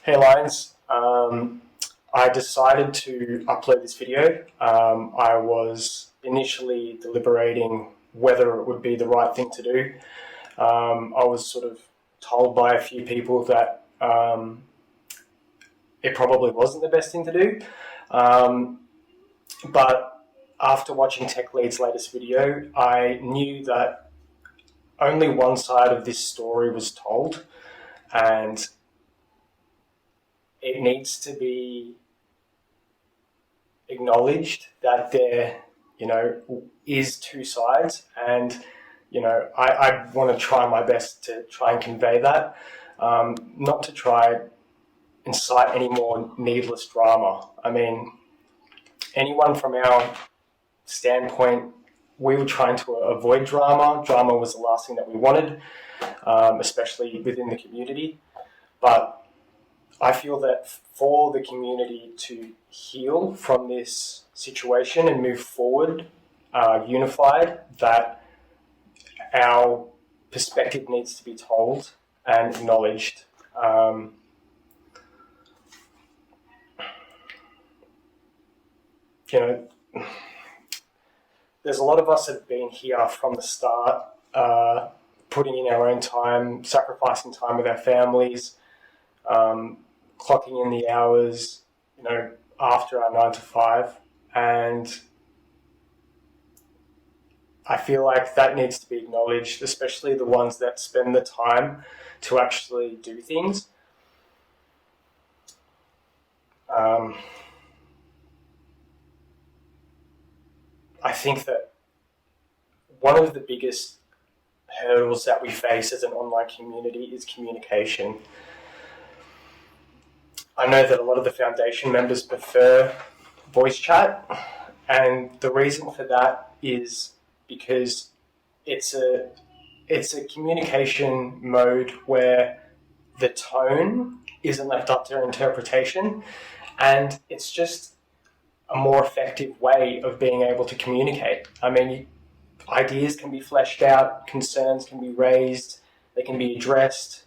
Hey Lions, I decided to upload this video. I was initially deliberating whether it would be the right thing to do. I was sort of told by a few people that it probably wasn't the best thing to do. But after watching Tech Lead's latest video, I knew that only one side of this story was told, and it needs to be acknowledged that there, is two sides, and I want to try my best to try and convey that, not to try incite any more needless drama. I mean, anyone from our standpoint, we were trying to avoid drama. Drama was the last thing that we wanted, especially within the community. But I feel that for the community to heal from this situation and move forward unified, that our perspective needs to be told and acknowledged. There's a lot of us that have been here from the start, putting in our own time, sacrificing time with our families, clocking in the hours, after our 9 to 5, and I feel like that needs to be acknowledged, especially the ones that spend the time to actually do things. I think that one of the biggest hurdles that we face as an online community is communication. I know that a lot of the foundation members prefer voice chat, and the reason for that is because it's a communication mode where the tone isn't left up to interpretation, and it's just a more effective way of being able to communicate. I mean, ideas can be fleshed out, concerns can be raised, they can be addressed.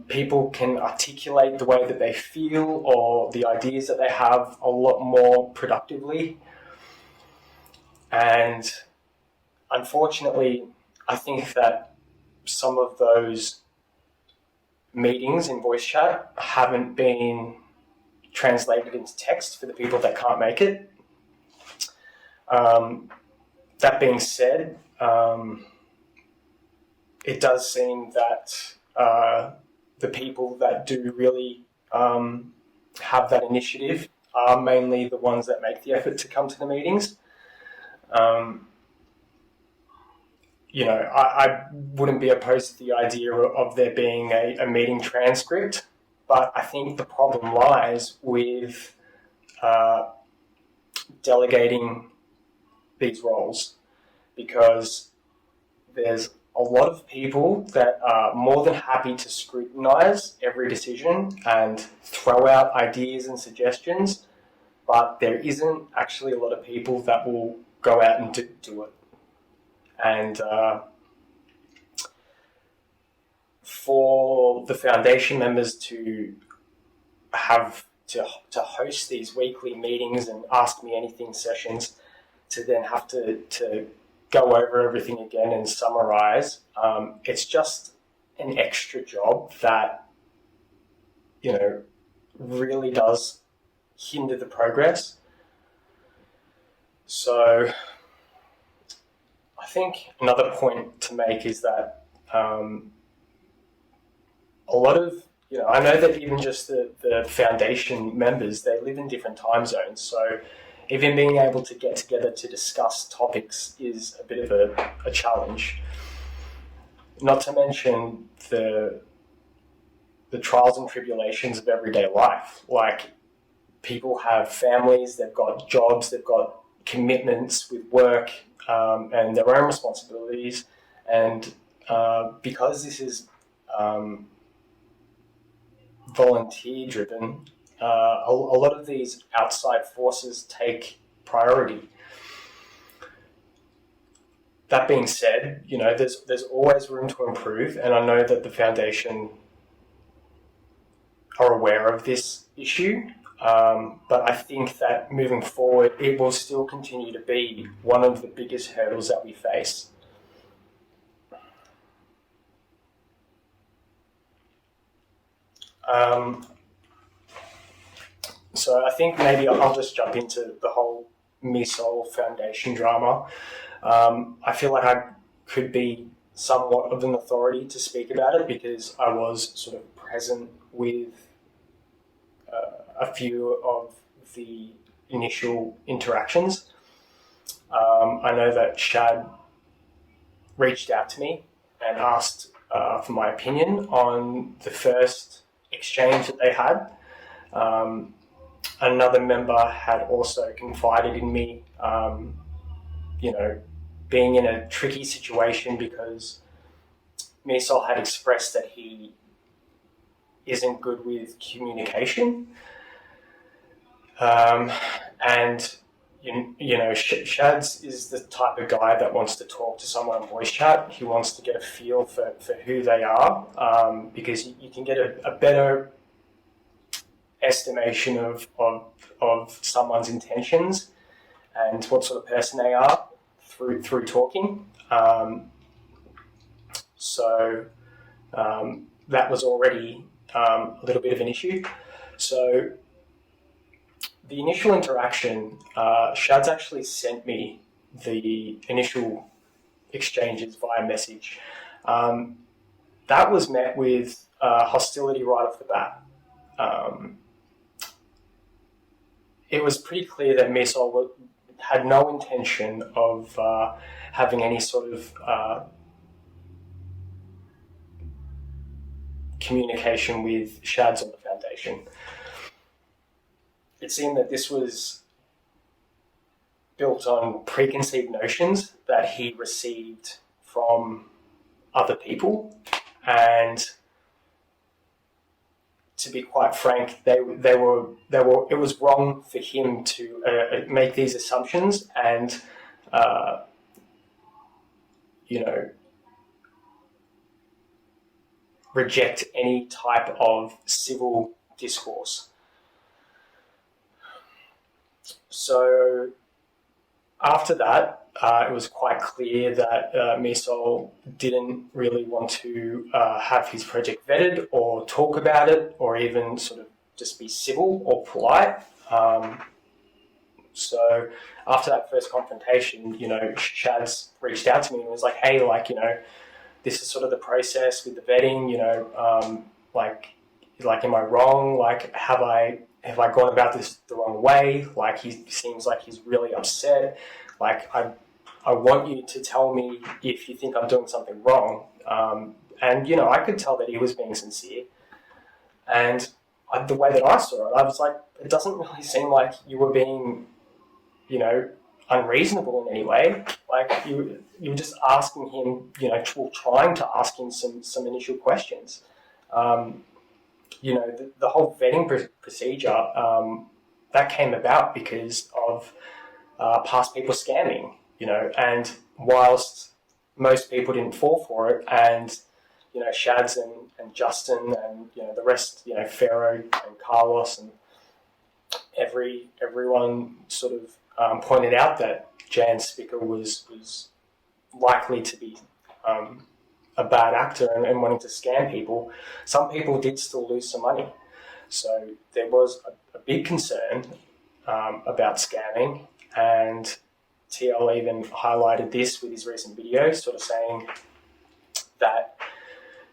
People can articulate the way that they feel or the ideas that they have a lot more productively. And unfortunately, I think that some of those meetings in voice chat haven't been translated into text for the people that can't make it. That being said, it does seem that the people that do really have that initiative are mainly the ones that make the effort to come to the meetings. I wouldn't be opposed to the idea of there being a meeting transcript, but I think the problem lies with delegating these roles, because there's a lot of people that are more than happy to scrutinize every decision and throw out ideas and suggestions, but there isn't actually a lot of people that will go out and do it. And for the foundation members to have to host these weekly meetings and ask me anything sessions, to then have to go over everything again and summarize, it's just an extra job that really does hinder the progress. So I think another point to make is that a lot of, I know that even just the foundation members, they live in different time zones, so even being able to get together to discuss topics is a bit of a challenge. Not to mention the trials and tribulations of everyday life. Like, people have families, they've got jobs, they've got commitments with work, and their own responsibilities. And because this is volunteer driven, a lot of these outside forces take priority. That being said, there's always room to improve, and I know that the foundation aware of this issue, but I think that moving forward, it will still continue to be one of the biggest hurdles that we face. So I think maybe I'll just jump into the whole MiSol Foundation drama. I feel like I could be somewhat of an authority to speak about it because I was sort of present with a few of the initial interactions. I know that Shad reached out to me and asked for my opinion on the first exchange that they had. Another member had also confided in me, being in a tricky situation because MiSol had expressed that he isn't good with communication. And Shads is the type of guy that wants to talk to someone on voice chat. He wants to get a feel for who they are, because you can get a better estimation of someone's intentions and what sort of person they are through talking. So that was already a little bit of an issue. So the initial interaction, Shad's actually sent me the initial exchanges via message. That was met with hostility right off the bat. It was pretty clear that MiSol had no intention of having any sort of communication with Shads on the Foundation. It seemed that this was built on preconceived notions that he received from other people, and to be quite frank, it was wrong for him to make these assumptions and reject any type of civil discourse. So after that, it was quite clear that MiSol didn't really want to have his project vetted or talk about it or even sort of just be civil or polite. So after that first confrontation, Shads reached out to me and was like, hey, this is sort of the process with the vetting, am I wrong? Have I gone about this the wrong way? He seems like he's really upset. I want you to tell me if you think I'm doing something wrong. And I could tell that he was being sincere. And the way that I saw it, I was like, it doesn't really seem like you were being, unreasonable in any way. You were just asking him, trying to ask him some initial questions. The whole vetting procedure, that came about because of past people scamming, and whilst most people didn't fall for it, and, Shads and Justin and, the rest, Pharaoh and Carlos and everyone sort of pointed out that Jan Spicker was likely to be a bad actor and wanting to scam people. Some people did still lose some money. So there was a big concern about scamming, and TL even highlighted this with his recent video, sort of saying that,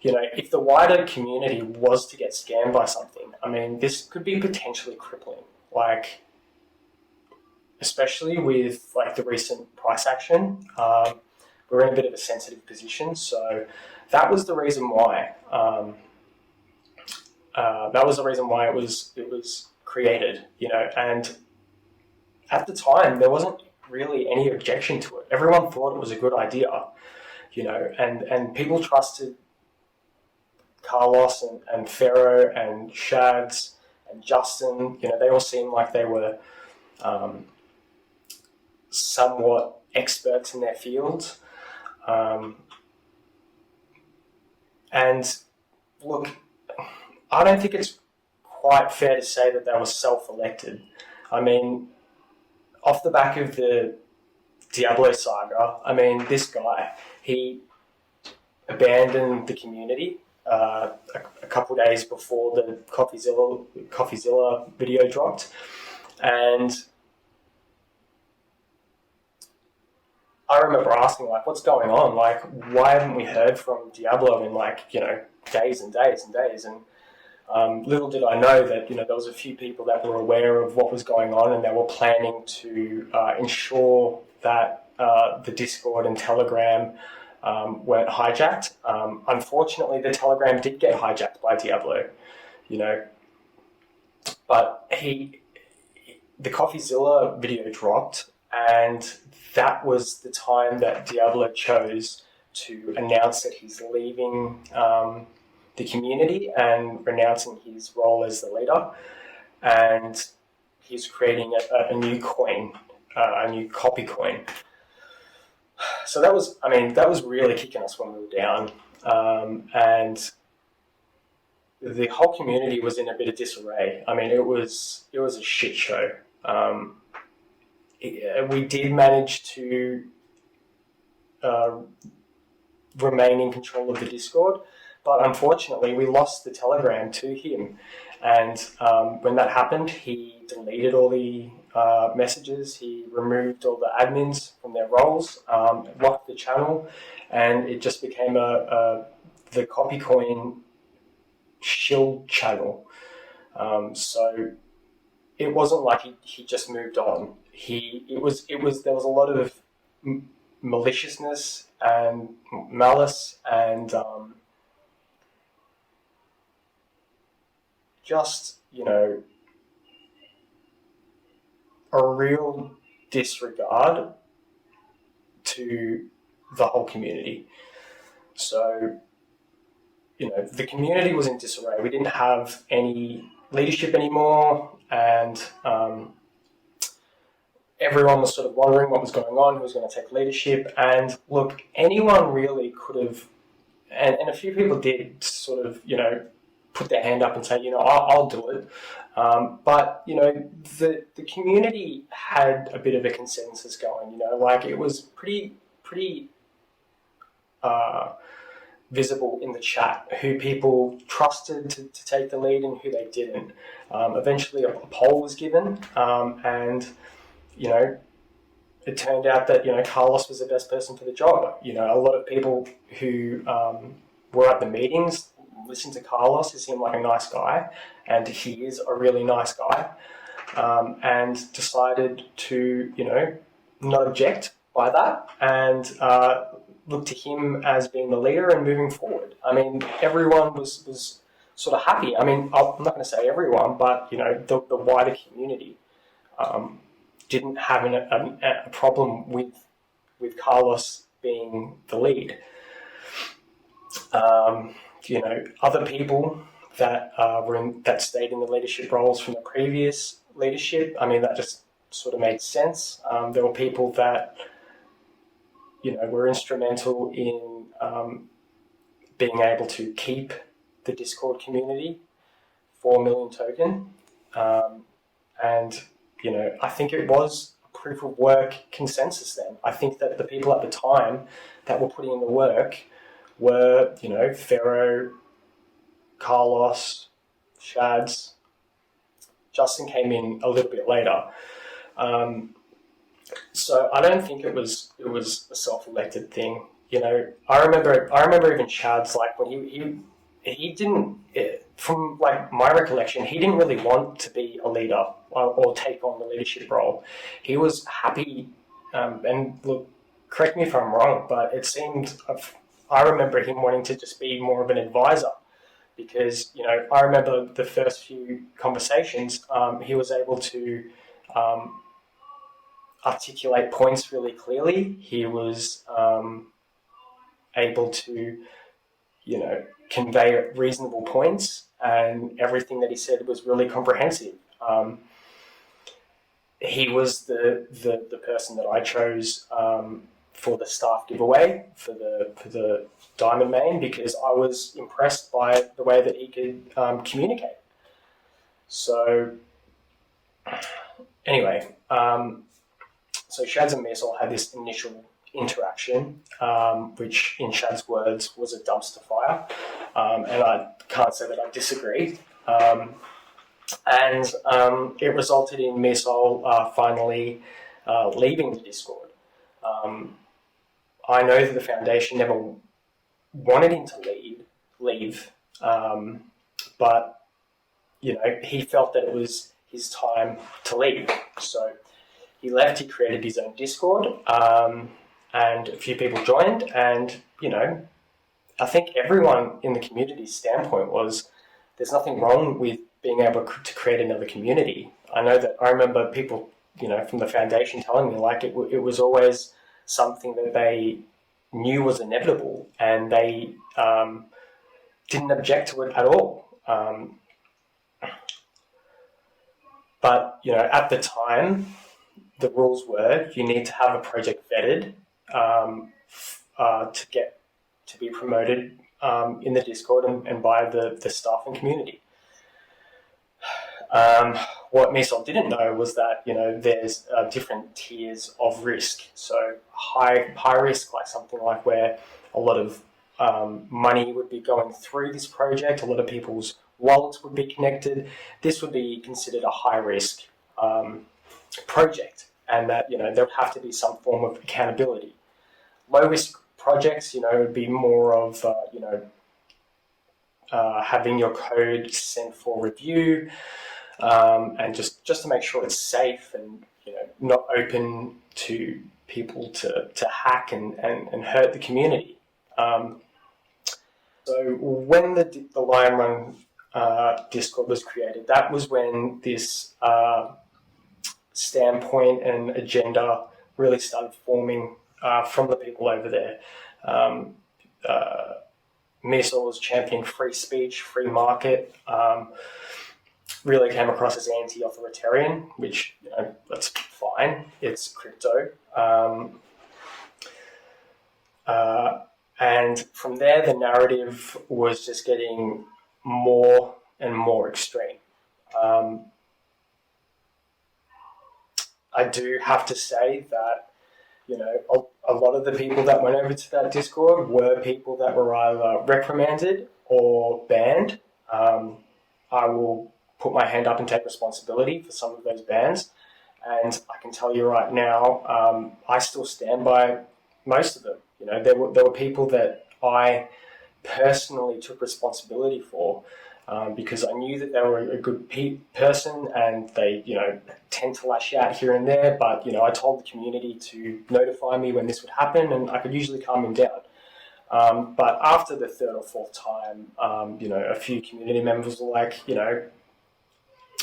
if the wider community was to get scammed by something, this could be potentially crippling. Especially with the recent price action, we're in a bit of a sensitive position. So that was the reason why. It was created. And at the time there wasn't really any objection to it. Everyone thought it was a good idea. And people trusted Carlos and Pharaoh and Shads and Justin. They all seemed like they were somewhat experts in their fields. And look, I don't think it's quite fair to say that they were self-elected. I mean, off the back of the Diablo saga, I mean, this guy, he abandoned the community a couple of days before the Coffeezilla video dropped, and I remember asking, like, what's going on? Like, why haven't we heard from Diablo in, like, you know, days and days and days? And little did I know that, you know, there was a few people that were aware of what was going on, and they were planning to ensure that the Discord and Telegram weren't hijacked. Unfortunately, the Telegram did get hijacked by Diablo, you know, but the Coffeezilla video dropped, and that was the time that Diablo chose to announce that he's leaving the community and renouncing his role as the leader, and he's creating a new coin, a new copy coin. So that was really kicking us when we were down, and the whole community was in a bit of disarray. I mean, it was a shit show. We did manage to remain in control of the Discord, but unfortunately we lost the Telegram to him. And when that happened, he deleted all the messages, he removed all the admins from their roles, locked the channel, and it just became the CopyCoin shield channel. So it wasn't like he just moved on. There was a lot of maliciousness and malice and just, you know, a real disregard to the whole community. So, you know, the community was in disarray. We didn't have any leadership anymore, and everyone was sort of wondering what was going on, who was going to take leadership. And look, anyone really could have, and a few people did sort of, you know, put their hand up and say, you know, I'll do it. But, you know, the community had a bit of a consensus going, you know, like it was pretty visible in the chat who people trusted to take the lead and who they didn't. Eventually a poll was given, and, you know, it turned out that, you know, Carlos was the best person for the job. You know, a lot of people who were at the meetings listened to Carlos. He seemed like a nice guy, and he is a really nice guy, and decided to, you know, not object by that and look to him as being the leader and moving forward. I mean, everyone was sort of happy. I mean, I'm not going to say everyone, but, you know, the wider community didn't have a problem with Carlos being the lead. You know, other people that that stayed in the leadership roles from the previous leadership, I mean, that just sort of made sense. There were people that, you know, were instrumental in being able to keep the Discord community 4 million token, and, you know, I think it was a proof of work consensus then. I think that the people at the time that were putting in the work were, you know, Pharaoh, Carlos, Shads. Justin came in a little bit later. So I don't think it was a self-elected thing. You know, I remember even Shads, like, when he didn't, from like my recollection, he didn't really want to be a leader or take on the leadership role. He was happy, and look, correct me if I'm wrong, but it seemed, I remember him wanting to just be more of an advisor, because, you know, I remember the first few conversations, he was able to articulate points really clearly. He was able to, you know, convey reasonable points, and everything that he said was really comprehensive. He was the person that I chose for the staff giveaway for the Diamond main, because I was impressed by the way that he could communicate. So anyway, so Shads and Meersol had this initial interaction, which in Shad's words was a dumpster fire, and I can't say that I disagree. And it resulted in Meersol finally leaving the Discord. I know that the foundation never wanted him to leave, but he felt that it was his time to leave. So he left. He created his own Discord, and a few people joined. And I think everyone in the community's standpoint was there's nothing wrong with being able to create another community. I know that I remember people, from the foundation telling me like it was always something that they knew was inevitable, and they didn't object to it at all. But at the time, the rules were you need to have a project vetted to be promoted in the Discord and by the staff and community. What Meersol didn't know was that there's different tiers of risk. So high risk, like something like where a lot of money would be going through this project, a lot of people's wallets would be connected. This would be considered a high risk project, and that there would have to be some form of accountability. Low risk projects, would be more of having your code sent for review. And just to make sure it's safe and not open to people to hack and hurt the community. So when the Lion Run Discord was created, that was when this standpoint and agenda really started forming from the people over there. Meersol was championing free speech, free market. Really came across as anti-authoritarian, which that's fine. It's crypto, and from there the narrative was just getting more and more extreme. I do have to say that a lot of the people that went over to that Discord were people that were either reprimanded or banned. I will put my hand up and take responsibility for some of those bans. And I can tell you right now, I still stand by most of them. There were people that I personally took responsibility for because I knew that they were a good person, and they, tend to lash out here and there. But, I told the community to notify me when this would happen, and I could usually calm them down. But after the third or fourth time, a few community members were like,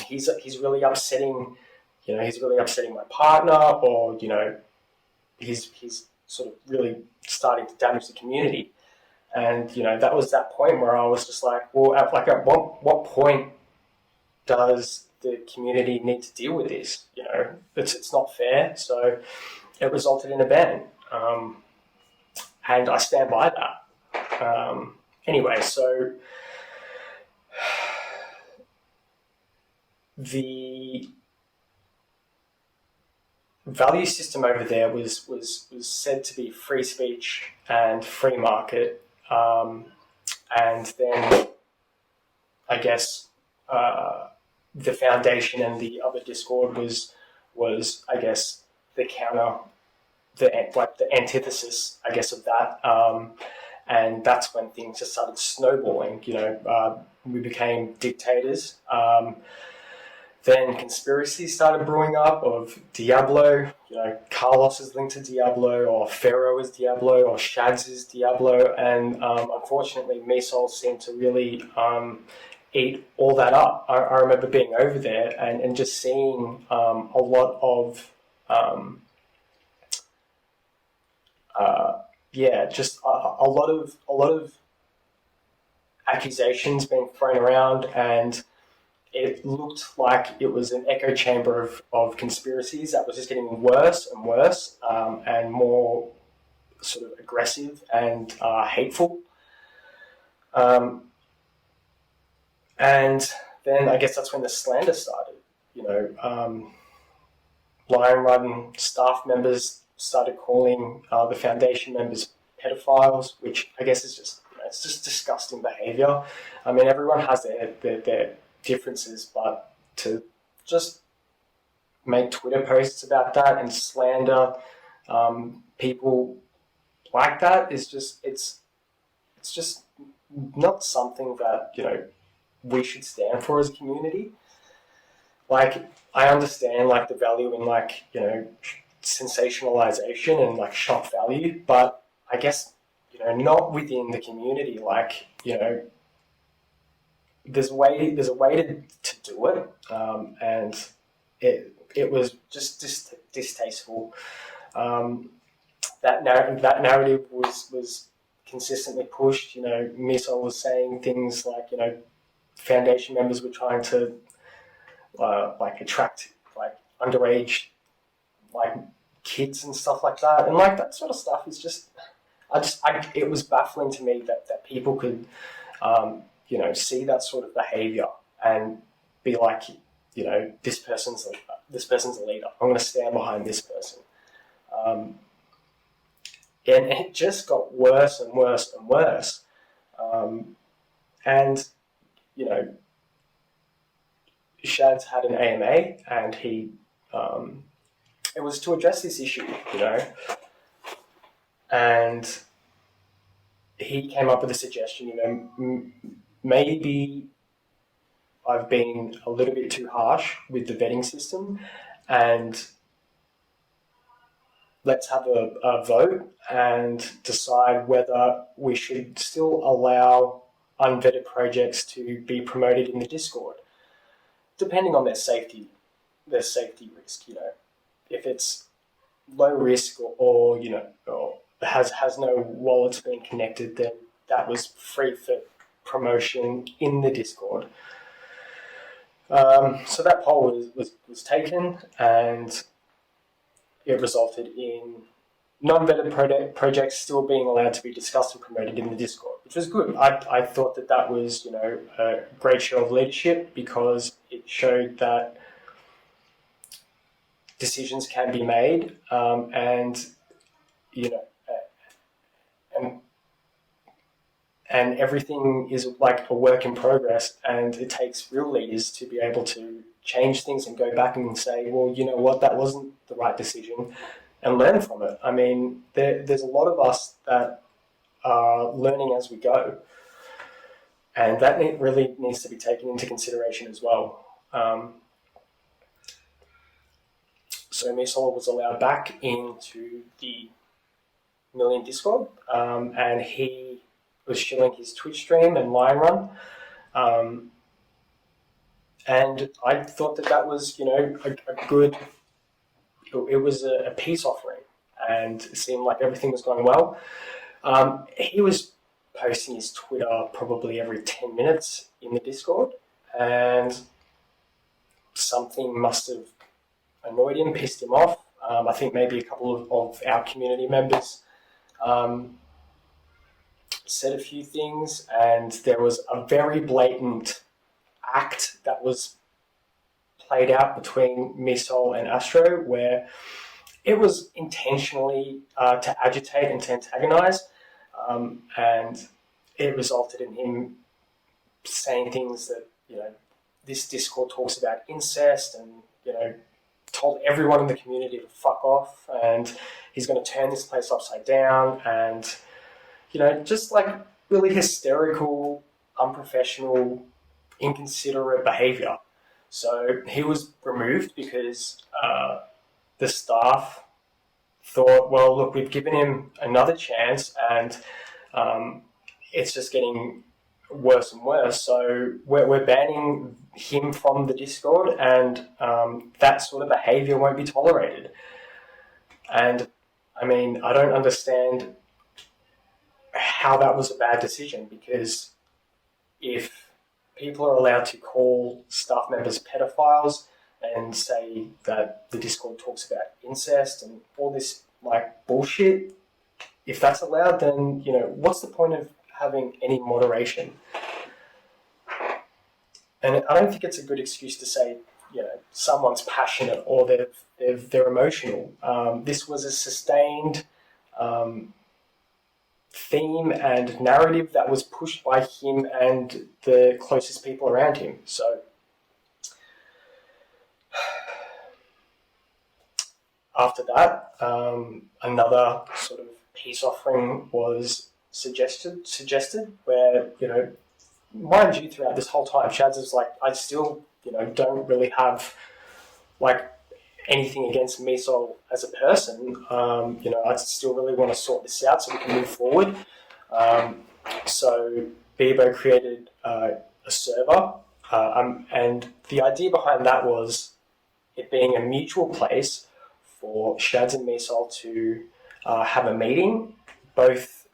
he's really upsetting, he's really upsetting my partner, or he's sort of really starting to damage the community. And that was that point where I was just like, well, at what point does the community need to deal with this? It's not fair. So it resulted in a ban, and I stand by that. Anyway, so the value system over there was said to be free speech and free market, and then I guess the foundation and the other Discord was I guess the counter, the antithesis, I guess, of that, and that's when things just started snowballing. We became dictators. Then conspiracies started brewing up of Diablo. Carlos is linked to Diablo, or Pharaoh is Diablo, or Shads is Diablo, and unfortunately, Meersol seemed to really eat all that up. I remember being over there and just seeing a lot of just a lot of accusations being thrown around, and it looked like it was an echo chamber of conspiracies that was just getting worse and worse, and more sort of aggressive and hateful. And then I guess that's when the slander started. You know, Lion Run staff members started calling the foundation members pedophiles, which I guess is just, you know, it's just disgusting behaviour. I mean, everyone has their differences, but to just make Twitter posts about that and slander people like that is just it's just not something that, you know, we should stand for as a community. Like, I understand like the value in, like, you know, sensationalization and like shock value, but I guess, you know, not within the community. Like, you know, there's a way to do it, and it was just distasteful. That narrative was consistently pushed. You know, Miso was saying things like, you know, foundation members were trying to like attract like underage like kids and stuff like that, and like that sort of stuff is just, it was baffling to me that people could you know, see that sort of behavior and be like, you know, this person's a leader. I'm going to stand behind this person. And it just got worse and worse and worse. And, you know, Shad's had an AMA, and he, it was to address this issue, you know, and he came up with a suggestion, you know, maybe I've been a little bit too harsh with the vetting system, and let's have a vote and decide whether we should still allow unvetted projects to be promoted in the Discord, depending on their safety risk. You know, if it's low risk or you know, or has no wallets being connected, then that was free for promotion in the Discord. So that poll was taken, and it resulted in non-vetted projects still being allowed to be discussed and promoted in the Discord, which was good. I thought that was, you know, a great show of leadership, because it showed that decisions can be made, and you know, and everything is like a work in progress, and it takes real leaders to be able to change things and go back and say, well, you know what, that wasn't the right decision, and learn from it. I mean, there's a lot of us that are learning as we go, and that really needs to be taken into consideration as well. So Misol was allowed back into the Million Discord, and he was shilling his Twitch stream and Lion Run. And I thought that was, you know, a good, it was a peace offering, and it seemed like everything was going well. He was posting his Twitter probably every 10 minutes in the Discord, and something must have annoyed him, pissed him off. I think maybe a couple of our community members said a few things, and there was a very blatant act that was played out between Misol and Astro, where it was intentionally to agitate and to antagonize, and it resulted in him saying things that, you know, this Discord talks about incest, and, you know, told everyone in the community to fuck off, and he's going to turn this place upside down, and, you know, just like really hysterical, unprofessional, inconsiderate behaviour. So he was removed because the staff thought, well, look, we've given him another chance, and it's just getting worse and worse. So we're banning him from the Discord, and that sort of behaviour won't be tolerated. And I mean, I don't understand how that was a bad decision, because if people are allowed to call staff members pedophiles and say that the Discord talks about incest and all this like bullshit, if that's allowed, then, you know, what's the point of having any moderation? and I don't think it's a good excuse to say, someone's passionate or they're emotional. This was a sustained theme and narrative that was pushed by him and the closest people around him. So after that, another sort of peace offering was suggested where, mind you, throughout this whole time, Shads is like, I still, don't really have like anything against Misol as a person. I still really want to sort this out so we can move forward. So Bebo created a server, and the idea behind that was it being a mutual place for Shads and Misol to have a meeting. Both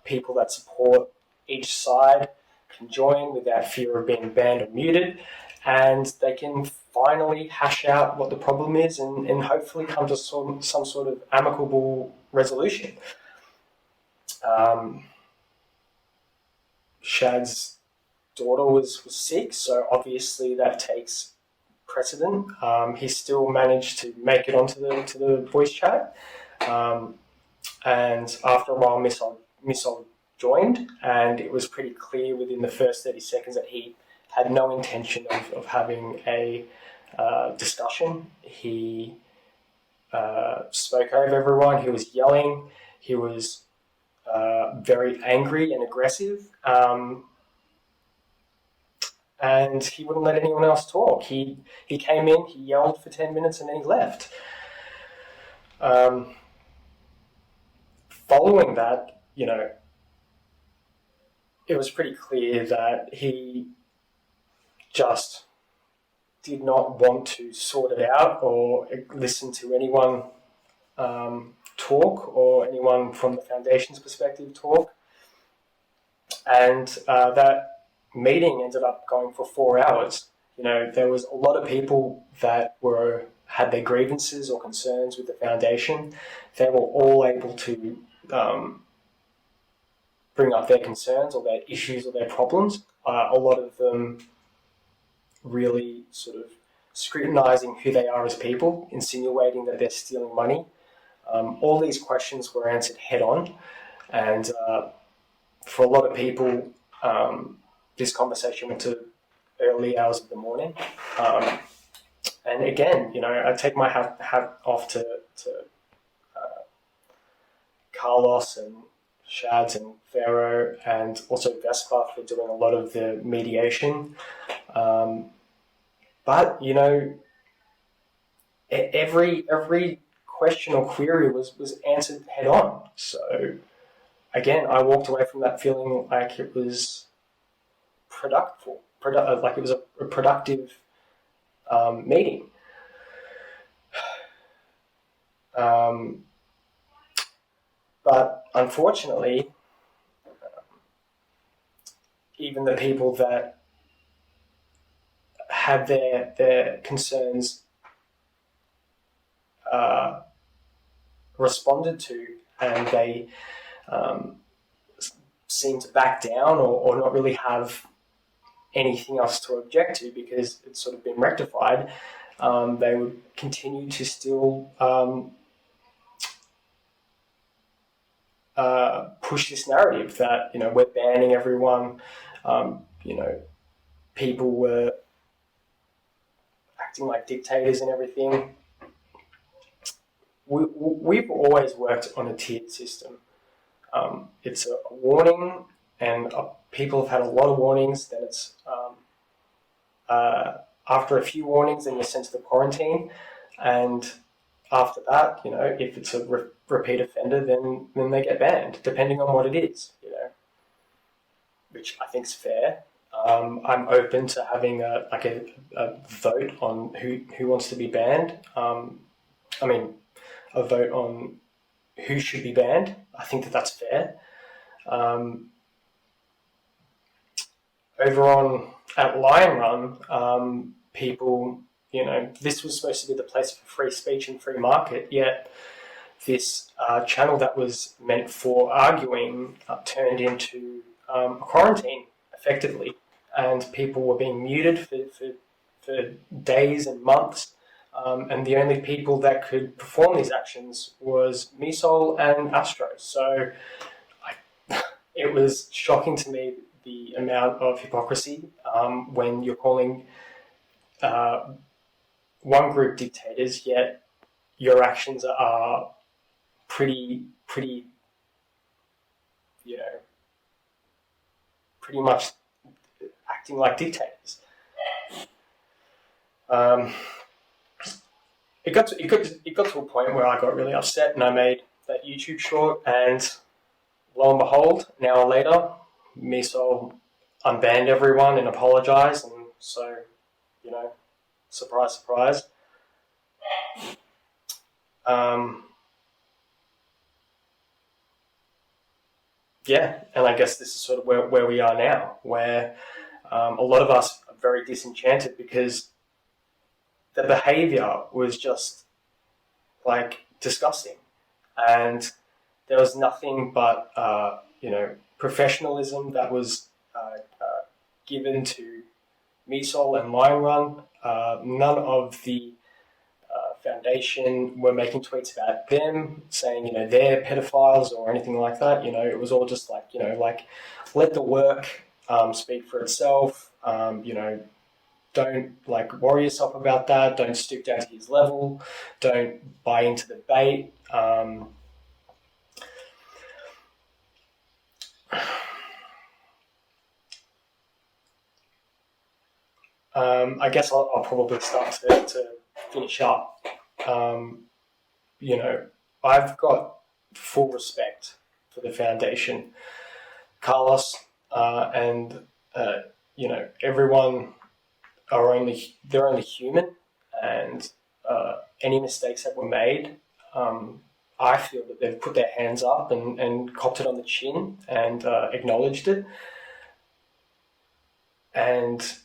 people that support each side can join without fear of being banned or muted, and they can finally hash out what the problem is and hopefully come to some sort of amicable resolution. Shad's daughter was sick, so obviously that takes precedent. He still managed to make it onto the voice chat, and after a while, Misol joined, and it was pretty clear within the first 30 seconds that he had no intention of having a discussion. He spoke over everyone. He was yelling. He was very angry and aggressive. And he wouldn't let anyone else talk. He came in, he yelled for 10 minutes, and then he left. Following that, it was pretty clear that he just did not want to sort it out or listen to anyone talk or anyone from the Foundation's perspective talk. And that meeting ended up going for 4 hours. There was a lot of people that had their grievances or concerns with the Foundation. They were all able to bring up their concerns or their issues or their problems. A lot of them really sort of scrutinizing who they are as people, insinuating that they're stealing money. All these questions were answered head on, and for a lot of people, this conversation went to early hours of the morning. And again, I take my hat off to Carlos and Shads and Pharaoh and also Vespa for doing a lot of the mediation. But, every question or query was answered head on. So, again, I walked away from that feeling like it was like it was a productive meeting. But unfortunately, even the people that had their concerns responded to, and they seem to back down or not really have anything else to object to because it's sort of been rectified, they would continue to still push this narrative that, we're banning everyone, people were acting like dictators and everything. We've always worked on a tiered system. It's a warning, and people have had a lot of warnings. Then it's after a few warnings, then you're sent to the quarantine, and after that, if it's a repeat offender, then they get banned, depending on what it is, which I think is fair. I'm open to having a vote on who wants to be banned. A vote on who should be banned. I think that's fair. Over on at Lion Run, people, this was supposed to be the place for free speech and free market, yet this channel that was meant for arguing turned into a quarantine, effectively. and people were being muted for days and months. And the only people that could perform these actions was Misol and Astro. So it was shocking to me the amount of hypocrisy when you're calling one group dictators, yet your actions are pretty, you know, pretty much acting like dictators. It got to a point where I got really upset, and I made that YouTube short, and lo and behold, an hour later, Misol unbanned everyone and apologised, and so, surprise, surprise. Yeah, and I guess this is sort of where we are now, where a lot of us are very disenchanted because the behaviour was just like disgusting, and there was nothing but professionalism that was given to Misol and Line Run. None of the foundation were making tweets about them, saying they're pedophiles or anything like that. It was all just like let the work speak for itself. Don't worry yourself about that. Don't stoop down to his level. Don't buy into the bait. I guess I'll probably start to finish up. I've got full respect for the foundation, Carlos, and everyone they're only human, and any mistakes that were made, I feel that they've put their hands up and copped it on the chin and acknowledged it, and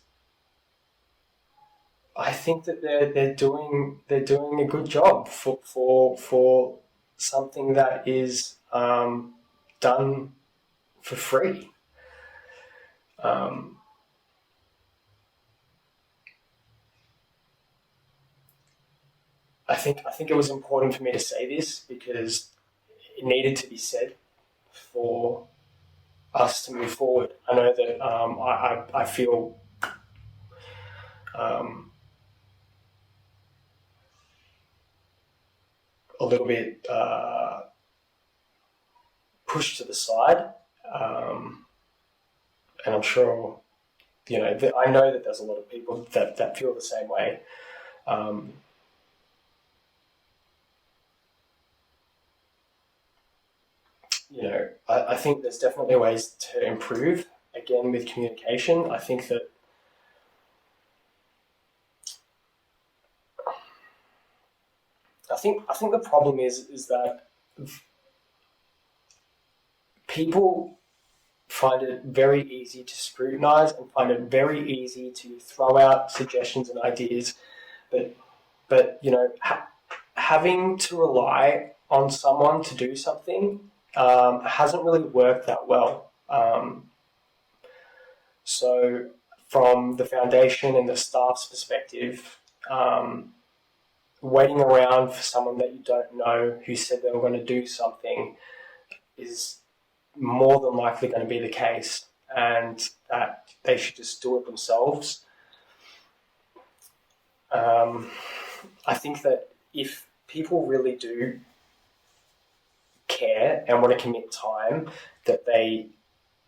I think that they're doing a good job for something that is done for free. I think it was important for me to say this because it needed to be said for us to move forward. I know that I feel a little bit pushed to the side, and I'm sure I know that there's a lot of people that feel the same way. I think there's definitely ways to improve. Again, with communication, I think that the problem is that people find it very easy to scrutinize and find it very easy to throw out suggestions and ideas, but having to rely on someone to do something hasn't really worked that well. So from the foundation and the staff's perspective, waiting around for someone that you don't know who said they were going to do something is more than likely going to be the case, and that they should just do it themselves. I think that if people really do care and want to commit time, that they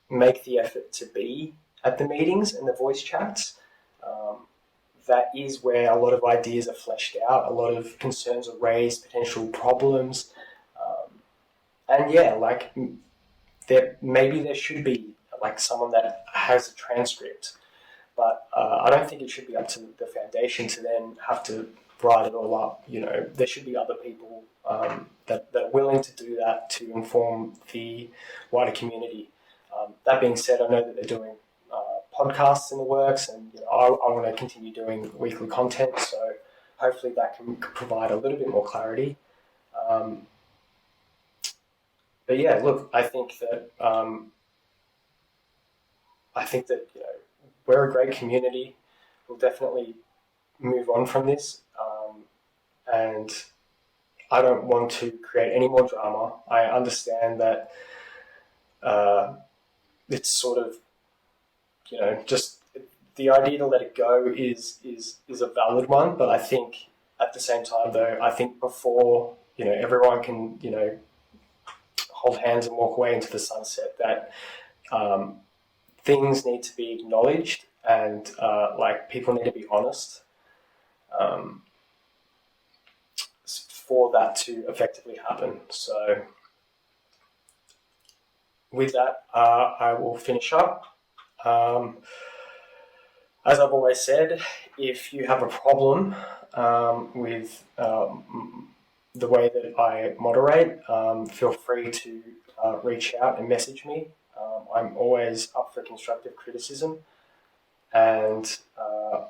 make the effort to be at the meetings and the voice chats. That is where a lot of ideas are fleshed out, a lot of concerns are raised, potential problems. And yeah, maybe there should be someone that has a transcript, but I don't think it should be up to the foundation to then have to write it all up. There should be other people that are willing to do that to inform the wider community. That being said, I know that they're doing podcasts in the works, and I want to continue doing weekly content, so hopefully that can provide a little bit more clarity. But yeah, look, I think that we're a great community. We'll definitely move on from this, and I don't want to create any more drama. I understand that it's sort of, just the idea to let it go is a valid one, but I think at the same time, though, I think before everyone can hold hands and walk away into the sunset, that things need to be acknowledged, and people need to be honest, for that to effectively happen. So with that, I will finish up. As I've always said, if you have a problem with the way that I moderate, feel free to reach out and message me. I'm always up for constructive criticism, and I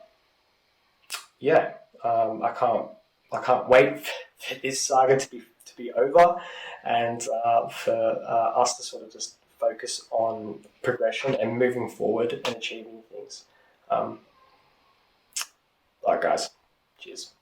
can't wait for this saga to be over, and for us to sort of just focus on progression and moving forward and achieving things. All right, guys. Cheers.